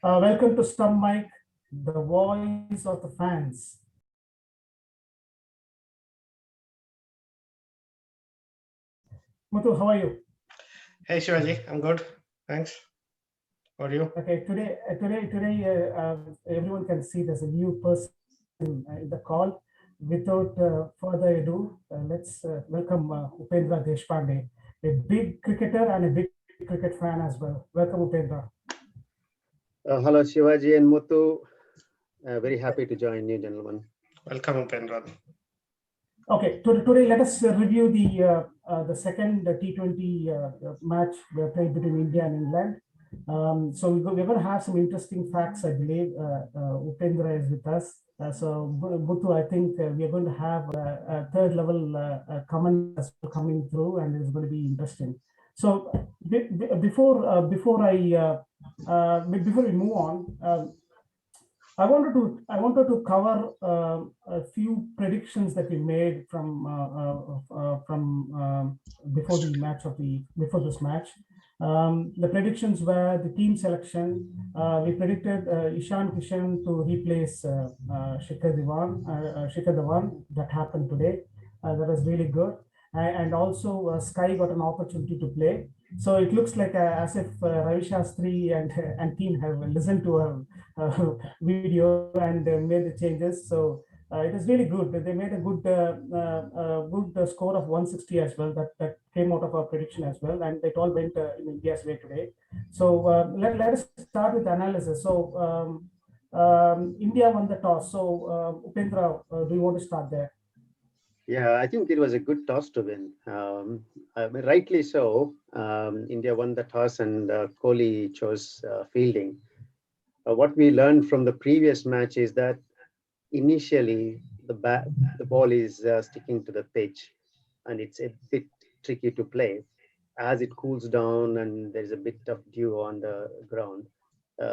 Welcome to Stump Mike, the voice of the fans. Muthu, how are you? Hey Shivaji, I'm good. Thanks. How are you? Okay, today, everyone can see there's a new person in the call. Without further ado, let's welcome Upendra Deshpande, a big cricketer and a big cricket fan as well. Welcome, Upendra. Hello, Shivaji and Muthu. Very happy to join you, gentlemen. Welcome, Upendra. Okay, today let us review the second T20 match played between India and England. So we're going to have some interesting facts, I believe. Upendra is with us. So Muthu, I think we are going to have a third level comments coming through, and it's going to be interesting. So before we move on, I wanted to cover a few predictions that we made from before this match. The predictions were the team selection. We predicted Ishan Kishan to replace Shikhar Dhawan. That happened today. That was really good. And also Sky got an opportunity to play. So it looks like as if Ravi Shastri and team have listened to a video and made the changes. So it is really good. They made a good score of 160 as well. That came out of our prediction as well, and it all went in India's way today. So let us start with analysis. So India won the toss. So Upendra, do you want to start there? Yeah, I think it was a good toss to win. Rightly so. India won the toss and Kohli chose fielding. What we learned from the previous match is that initially the ball is sticking to the pitch and it's a bit tricky to play. As it cools down and there's a bit of dew on the ground,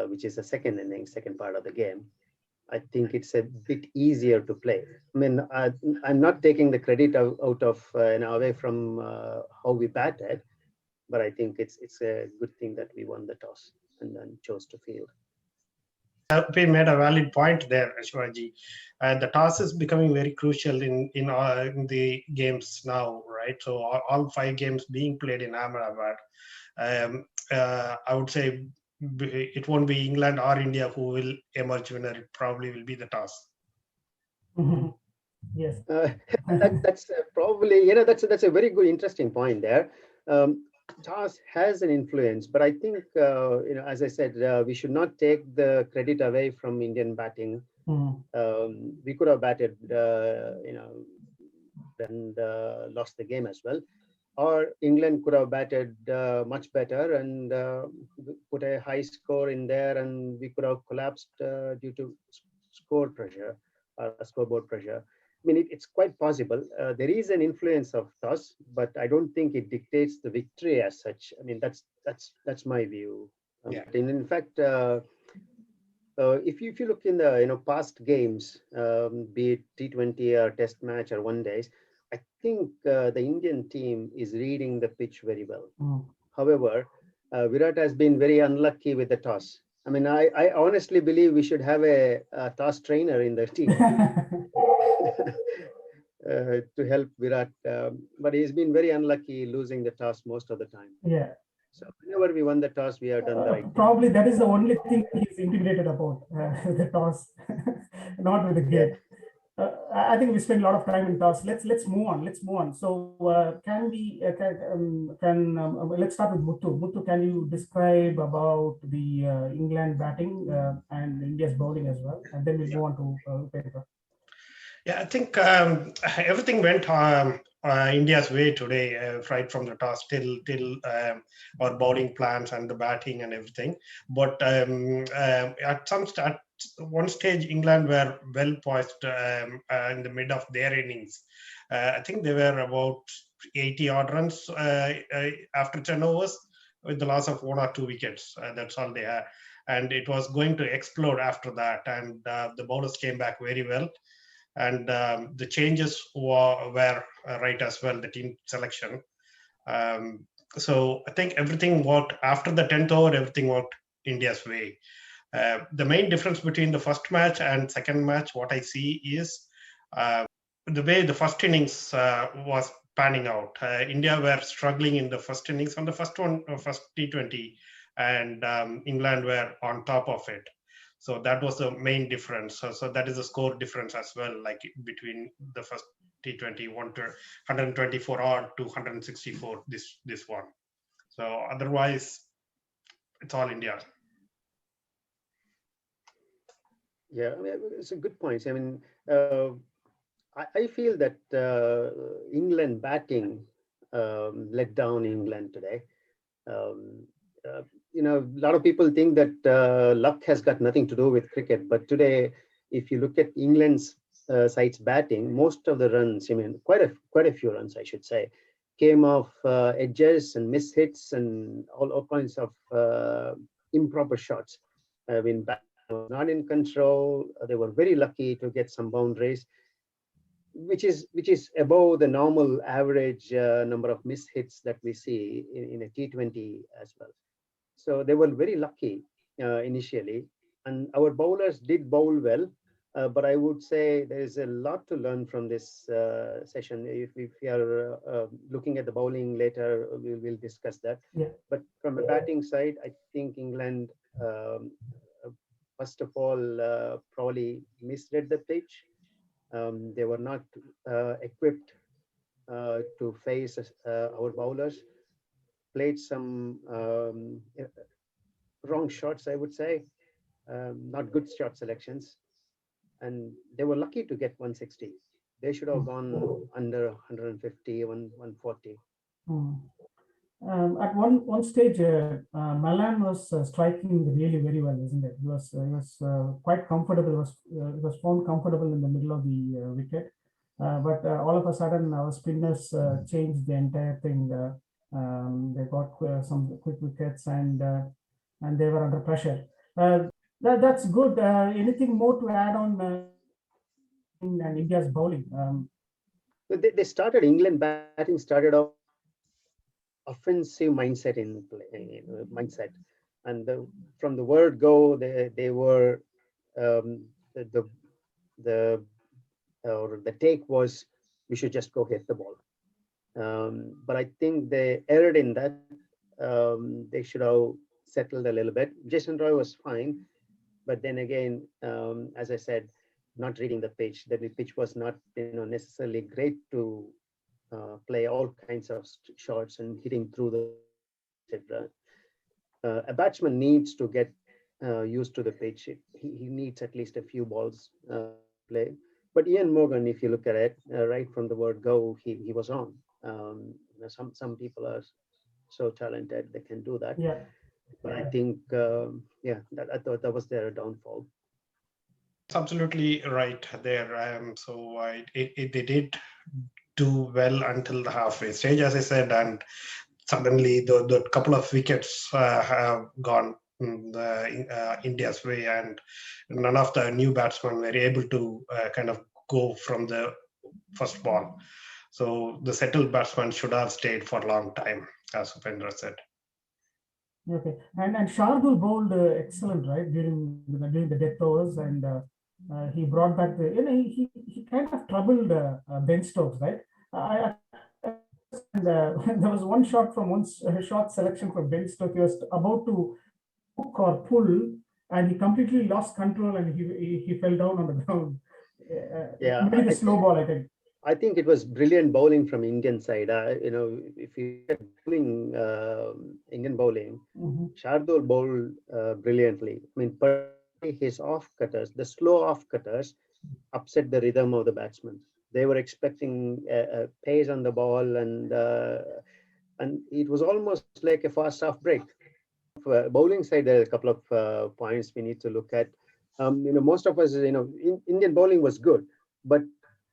which is the second inning, second part of the game, I think it's a bit easier to play. I mean, I'm not taking the credit out of away from how we batted, but I think it's a good thing that we won the toss and then chose to field. We made a valid point there, Shivaji. The toss is becoming very crucial in the games now, right? So all 5 games being played in Ahmedabad. I would say it won't be England or India who will emerge winner. It probably will be the toss. Yes. That's probably, that's a very good, interesting point there. Toss has an influence, but I think, as I said, we should not take the credit away from Indian batting. We could have batted, and lost the game as well. Or England could have batted much better and put a high score in there, and we could have collapsed due to scoreboard pressure. I mean, it's quite possible. There is an influence of toss, but I don't think it dictates the victory as such. I mean, that's my view. Yeah. In fact, if you look in the past games, be it T20 or Test match or one days, I think the Indian team is reading the pitch very well. However, Virat has been very unlucky with the toss. I mean, I honestly believe we should have a toss trainer in the team to help Virat. But he's been very unlucky losing the toss most of the time. Yeah. So whenever we won the toss, we have done the right thing. Probably that is the only thing he's intimidated about, the toss, not with the game. Yeah. I think we spend a lot of time in toss. Let's move on. So let's start with Muthu. Muthu, can you describe about the England batting and India's bowling as well, and then we'll go on to Pedro. Yeah, I think everything went India's way today, right from the toss till our bowling plans and the batting and everything. But at one stage, England were well poised in the mid of their innings. I think they were about 80 odd runs after 10 overs with the loss of 1 or 2 wickets. That's all they had. And it was going to explode after that. And the bowlers came back very well. And the changes were right as well, the team selection. So I think everything worked. After the 10th over, everything worked India's way. The main difference between the first match and second match, what I see is the way the first innings was panning out. India were struggling in the first innings on the first one, first T20, and England were on top of it. So that was the main difference. So that is the score difference as well, like between the first T20 124 odd to 164 this one. So otherwise, it's all India. Yeah, I mean, it's a good point. I mean, I feel that England batting let down England today. Um, a lot of people think that luck has got nothing to do with cricket, but today, if you look at England's side's batting, most of the runs, I mean, quite a few runs, I should say, came off edges and miss hits and all kinds of improper shots. I mean, was not in control. They were very lucky to get some boundaries, which is above the normal average number of miss hits that we see in a T20 as well. So they were very lucky initially, and our bowlers did bowl well. But I would say there is a lot to learn from this session. If we are looking at the bowling later, we'll discuss that. Yeah. But from a batting side, I think England, first of all, probably misread the pitch. They were not equipped to face our bowlers. Played some wrong shots, I would say, not good shot selections. And they were lucky to get 160. They should have gone under 150, 140. At one stage, Malan was striking really very well, isn't it? He was quite comfortable. He was found comfortable in the middle of the wicket, but all of a sudden our spinners changed the entire thing. They got some quick wickets and they were under pressure. That's good. Anything more to add on in India's bowling? They started, England batting started off offensive mindset mindset, and from the word go, they were the take was we should just go hit the ball. But I think they erred in that. They should have settled a little bit. Jason Roy was fine, but then again, as I said, not reading the pitch. The pitch was not necessarily great to play all kinds of shots and hitting through the etc. A batsman needs to get used to the pitch. He needs at least a few balls play. But Ian Morgan, if you look at it, right from the word go, he was on. Some people are so talented they can do that. Yeah. But I think, I thought that was their downfall. It's absolutely right there. So they did do well until the halfway stage, as I said, and suddenly the couple of wickets have gone India's way, and none of the new batsmen were able to kind of go from the first ball. So the settled batsman should have stayed for a long time, as Upendra said. Okay, and Shardul bowled excellent, right, during the death overs, and he brought back the. He kind of troubled Ben Stokes, right? And there was one shot from one shot selection from Ben Stokes. He was about to hook or pull, and he completely lost control, and he fell down on the ground. Maybe the slow ball, I think. I think it was brilliant bowling from Indian side. If you look at bowling, Indian bowling, Shardul bowled brilliantly. I mean, his off cutters, the slow off cutters, upset the rhythm of the batsmen. They were expecting a pace on the ball, and it was almost like a fast off break. Bowling side, there are a couple of points we need to look at. Most of us, Indian bowling was good, but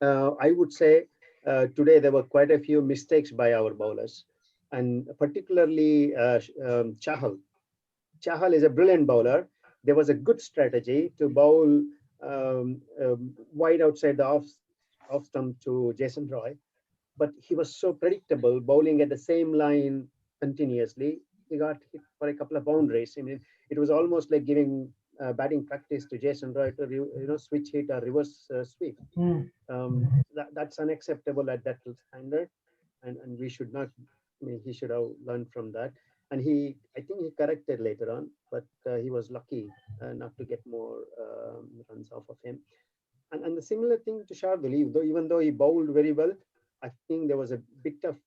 I would say today there were quite a few mistakes by our bowlers, and particularly Chahal. Chahal is a brilliant bowler. There was a good strategy to bowl wide outside the off stump to Jason Roy, but he was so predictable, bowling at the same line continuously. He got hit for a couple of boundaries. I mean, it was almost like giving batting practice to Jason Roy to switch hit or reverse sweep. That's unacceptable at that standard, and we should not. I mean, he should have learned from that. And I think he corrected later on, but he was lucky not to get more runs off of him. And the similar thing to Shardul, even though he bowled very well, I think there was a bit of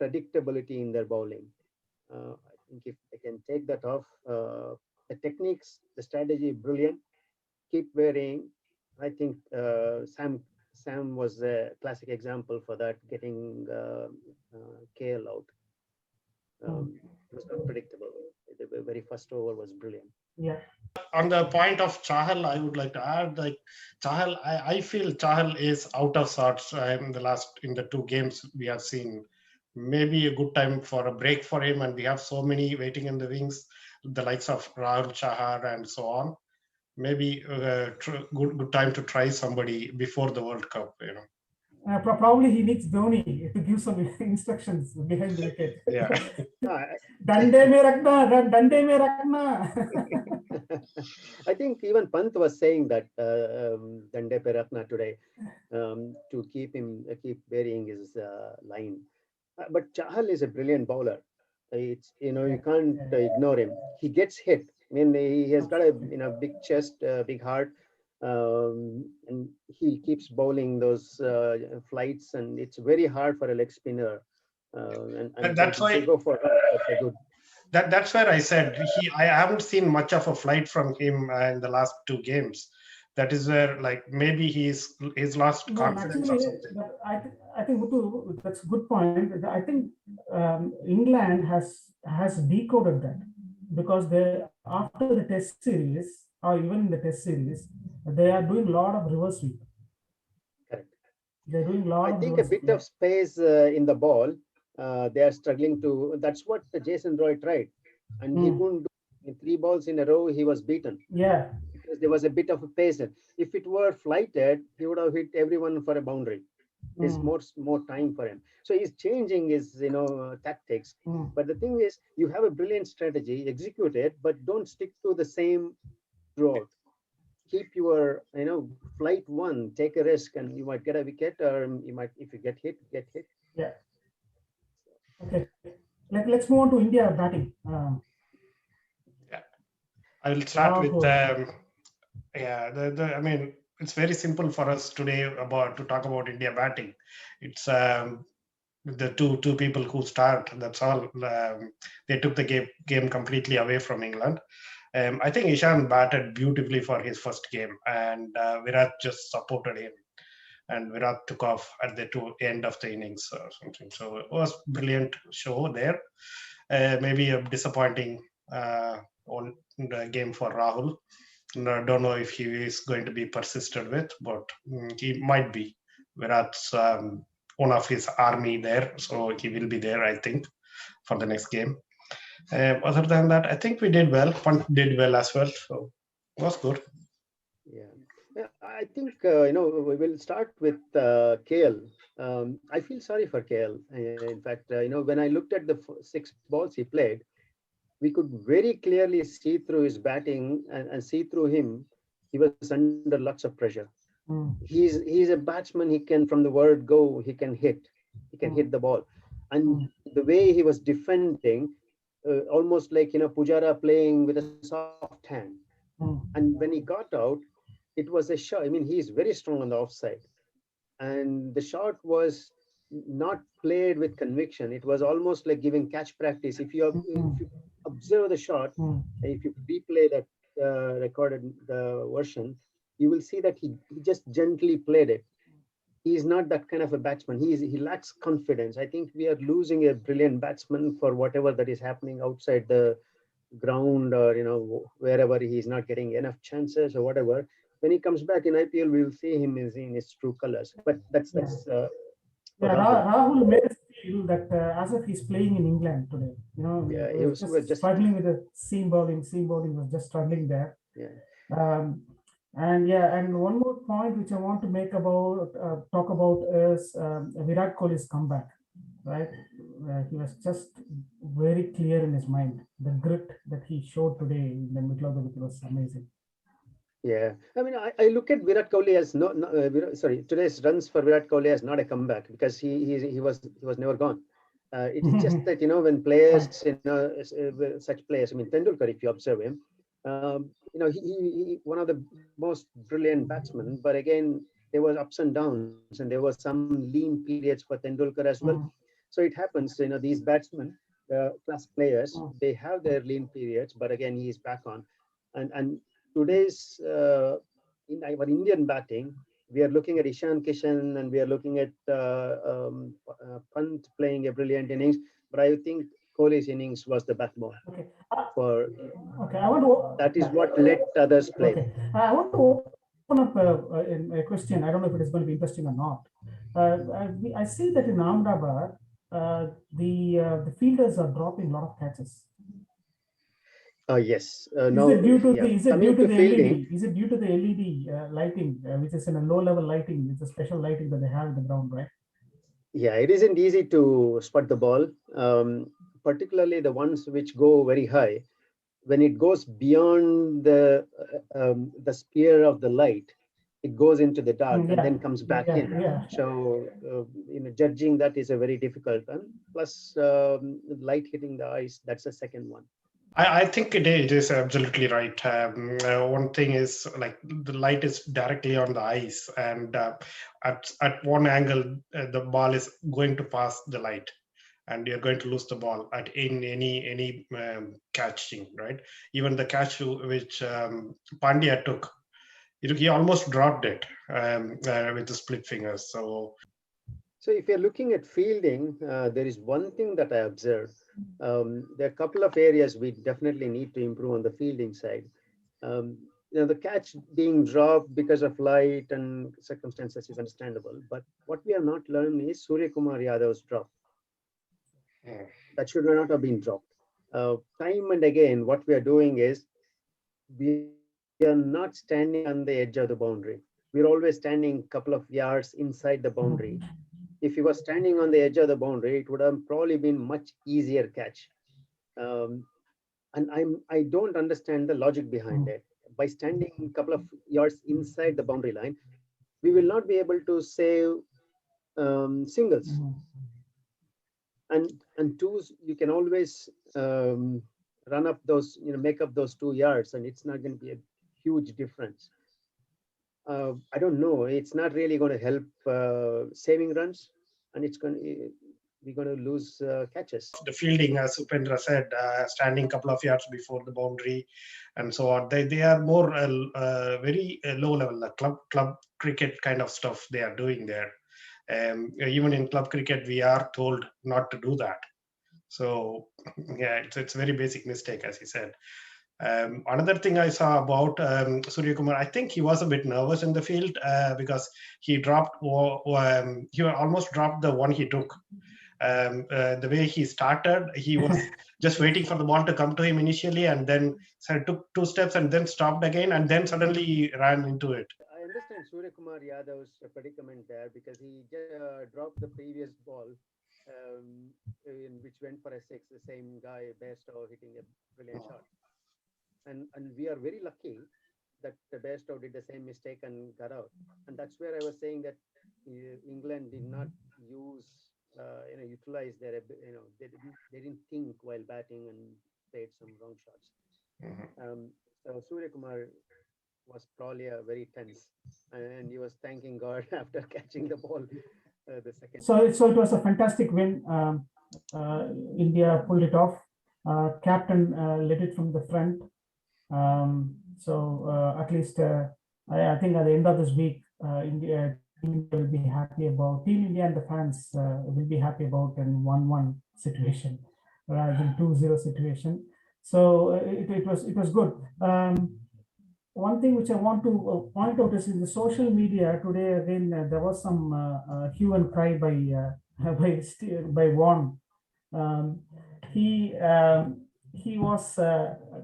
predictability in their bowling. I think if they can take that off, the techniques, the strategy, brilliant. Keep varying. I think Sam was a classic example for that, getting KL out. It was not predictable. The very first over was brilliant. Yeah. On the point of Chahal, I would like to add, like Chahal, I feel Chahal is out of sorts in the 2 games we have seen. Maybe a good time for a break for him, and we have so many waiting in the wings, the likes of Rahul Chahar and so on. Maybe good time to try somebody before the World Cup. Probably he needs Dhoni to give some instructions behind the wicket. Yeah. Dande mein rakhna, dande mein rakhna. I think even Pant was saying that Dande pe rakhna today to keep varying his line. But Chahal is a brilliant bowler. It's you can't ignore him. He gets hit. I mean, he has got a big chest, big heart. And he keeps bowling those flights, and it's very hard for a leg spinner. And that's why go for good. That's where I said I haven't seen much of a flight from him in the last 2 games. That is where, like, maybe he's lost confidence or something. I think Muthu, that's a good point. I think England has decoded that, because after the Test series, or even in the Test series, they are doing a lot of reverse sweep. Correct. They're doing a lot. I think a bit of space in the ball. They are struggling to. That's what Jason Roy tried, and he couldn't do 3 balls in a row. He was beaten. Yeah. Because there was a bit of a pace. If it were flighted, he would have hit everyone for a boundary. There's more time for him. So he's changing his tactics. But the thing is, you have a brilliant strategy, execute it, but don't stick to the same throughout. Keep your flight one, take a risk, and you might get a wicket, or you might, if you get hit. Yeah. Okay. Let's move on to India batting. Yeah, I will start with I mean, it's very simple for us today to talk about India batting. It's the two people who start. That's all. They took the game completely away from England. I think Ishan batted beautifully for his first game, and Virat just supported him. And Virat took off at the end of the innings or something. So it was a brilliant show there. Maybe a disappointing game for Rahul. I don't know if he is going to be persisted with, but he might be. Virat's one of his army there, so he will be there, I think, for the next game. Other than that, I think we did well. Punt did well as well, so it was good. Yeah, I think we will start with KL. I feel sorry for KL. In fact, when I looked at the 6 balls he played, we could very clearly see through his batting and see through him. He was under lots of pressure. He's a batsman. He can, from the word go, he can hit the ball, and the way he was defending, almost like Pujara playing with a soft hand. And when he got out, it was a shot. I mean, he's very strong on the offside, and the shot was not played with conviction. It was almost like giving catch practice. If you observe the shot, if you replay that recorded version, you will see that he just gently played it. He's not that kind of a batsman. He lacks confidence. I think we are losing a brilliant batsman for whatever that is happening outside the ground, or wherever he's not getting enough chances or whatever. When he comes back in IPL, we will see him in his true colors. But that's Rahul made us feel that as if he's playing in England today. He was just struggling with the seam bowling. Seam bowling was just struggling there. Yeah. And one more point which I want to talk about is Virat Kohli's comeback. Right, he was just very clear in his mind. The grit that he showed today in the middle of the wicket was amazing. Yeah, I mean, I look at Virat Kohli as today's runs for Virat Kohli as not a comeback, because he was never gone. It is just that, when players, such players. I mean, Tendulkar, if you observe him, he one of the most brilliant batsmen. But again, there was ups and downs, and there was some lean periods for Tendulkar as well. So it happens. These batsmen, class players, they have their lean periods, but again, he is back on, and today's in our Indian batting, we are looking at Ishan Kishan and we are looking at Pant playing a brilliant innings, but I think Kohli's innings was the backbone. Okay. For Okay. that is what let others play. Okay. I want to open up a question. I don't know if it is going to be interesting or not. I see that in Ahmedabad, the fielders are dropping a lot of catches. Yes. Is it due to the fielding, LED? Is it due to the LED lighting, which is in a low-level lighting? It's a special lighting that they have in the ground, right? Yeah, it isn't easy to spot the ball, particularly the ones which go very high. When it goes beyond the sphere of the light, it goes into the dark and then comes back in. Yeah. So, judging that is a very difficult one. Plus, light hitting the eyes, that's the second one. I think it is absolutely right. One thing is, like, the light is directly on the eyes, and at one angle, the ball is going to pass the light, and you're going to lose the ball in any catching, right? Even the catch which Pandya took, he almost dropped it with the split fingers. So if you're looking at fielding, there is one thing that I observed. There are a couple of areas we definitely need to improve on the fielding side. The catch being dropped because of light and circumstances is understandable. But what we have not learned is Surya Kumar Yadav's drop. That should not have been dropped. Time and again, what we are doing is we are not standing on the edge of the boundary. We're always standing a couple of yards inside the boundary. If he was standing on the edge of the boundary, it would have probably been much easier catch. And I don't understand the logic behind it. By standing a couple of yards inside the boundary line, we will not be able to save singles. And twos, you can always run up those, make up those 2 yards, and it's not going to be a huge difference. I don't know. It's not really going to help saving runs, and we're going to lose catches. The fielding, as Upendra said, standing a couple of yards before the boundary, and so on. They are more very low level, like club cricket kind of stuff they are doing there. Even in club cricket, we are told not to do that. So yeah, it's a very basic mistake, as he said. Another thing I saw about Surya Kumar, I think he was a bit nervous in the field because he almost dropped the one he took. The way he started, he was just waiting for the ball to come to him initially, and then took 2 steps and then stopped again, and then suddenly he ran into it. I understand Surya Kumar Yadav's predicament there, because he dropped the previous ball, which went for a 6, the same guy, Bairstow, hitting a brilliant shot. And we are very lucky that the Bairstow did the same mistake and got out. And that's where I was saying that England did not utilize their, they didn't think while batting and played some wrong shots. So Surya Kumar was probably very tense, and he was thanking God after catching the ball the second. So it was a fantastic win. India pulled it off. Captain led it from the front. At least I think at the end of this week, India will be happy about, Team India and the fans will be happy about a 1-1 situation rather than 2-0 situation. So it was good. One thing which I want to point out is in the social media today, again, there was some hue and cry by Vaughan. He was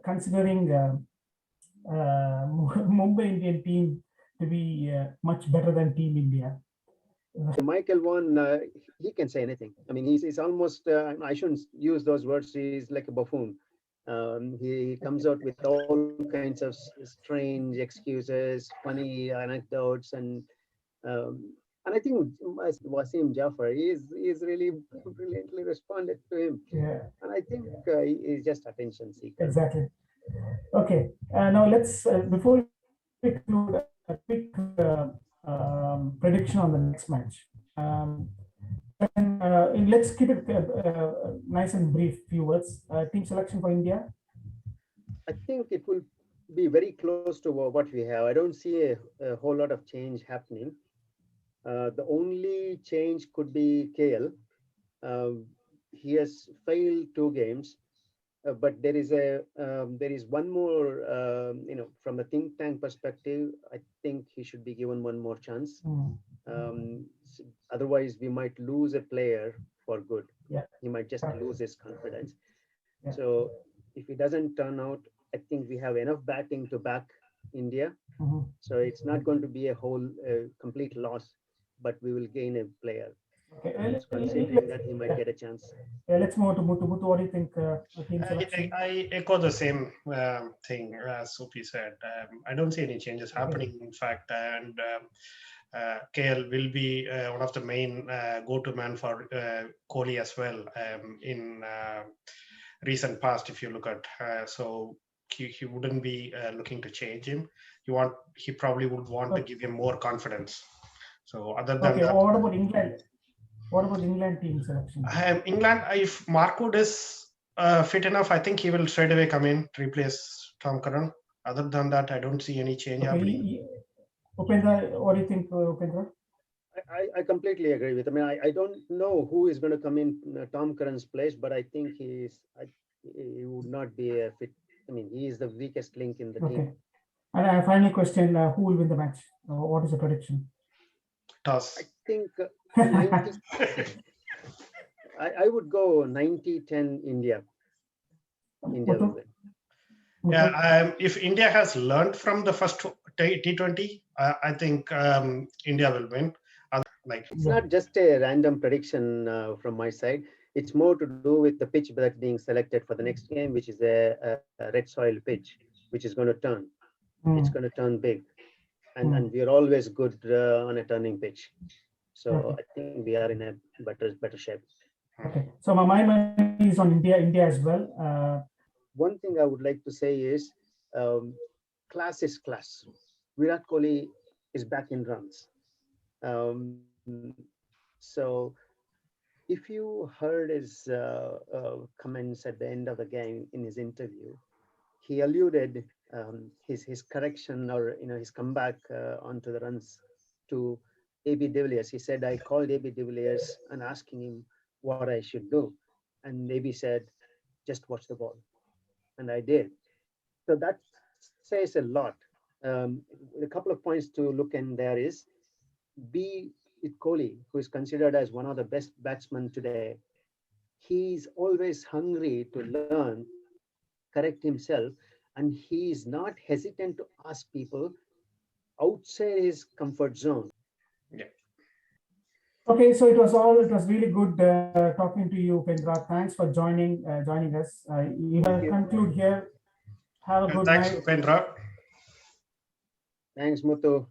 considering Mumbai Indian team to be much better than Team India. Michael Vaughan, he can say anything. I mean, he's almost, I shouldn't use those words, he's like a buffoon. He comes out with all kinds of strange excuses, funny anecdotes, and I think Wasim Jaffer is really brilliantly responded to him, Yeah, and I think he's just attention seeker. exactly. Okay, now let's before we conclude, a quick prediction on the next match. Let's keep it nice and brief. Few words. Team selection for India. I think it will be very close to what we have. I don't see a whole lot of change happening. The only change could be KL. He has failed 2 games, but there is one more. From a think tank perspective, I think he should be given one more chance. Otherwise, we might lose a player for good. Yeah. He might just lose his confidence. Yeah. So if it doesn't turn out, I think we have enough batting to back India. So it's not going to be a complete loss, but we will gain a player. Okay. Considering that he might get a chance. Yeah, let's move to Muthu. Muthu, what do you think? Team selection? I echo the same thing as Sophie said. I don't see any changes happening, in fact, and KL will be one of the main go-to man for Kohli as well in recent past. If you look at, so he wouldn't be looking to change him. He probably would want to give him more confidence. So other than that, what about England? What about England team selection? England, if Markwood is fit enough, I think he will straight away come in to replace Tom Curran. Other than that, I don't see any change happening. Upendra, what do you think, Upendra? I completely agree with. I mean, I don't know who is going to come in Tom Curran's place, but I think he would not be a fit. I mean, he is the weakest link in the team. And a final question: who will win the match? What is the prediction? Toss. I think 90, I would go 90-10 India. India will win. Yeah, if India has learned from the first T20, I think India will win. It's not just a random prediction from my side. It's more to do with the pitch that's being selected for the next game, which is a red soil pitch, which is going to turn. It's going to turn big. And we are always good on a turning pitch. So I think we are in a better shape. Okay. So my mind is on India as well. One thing I would like to say is class is class. Virat Kohli is back in runs. So if you heard his comments at the end of the game in his interview, he alluded his correction or his comeback onto the runs to AB de Villiers. He said, I called AB de Villiers and asking him what I should do. And AB said, just watch the ball. And I did. So that says a lot. A couple of points to look in there is be it Kohli, who is considered as one of the best batsmen today. He's always hungry to learn, correct himself, and he is not hesitant to ask people outside his comfort zone. Yeah. Okay, so it was really good talking to you, Upendra. Thanks for joining us. You conclude here. Have a good night. Thanks, Upendra. Thanks, Muthu.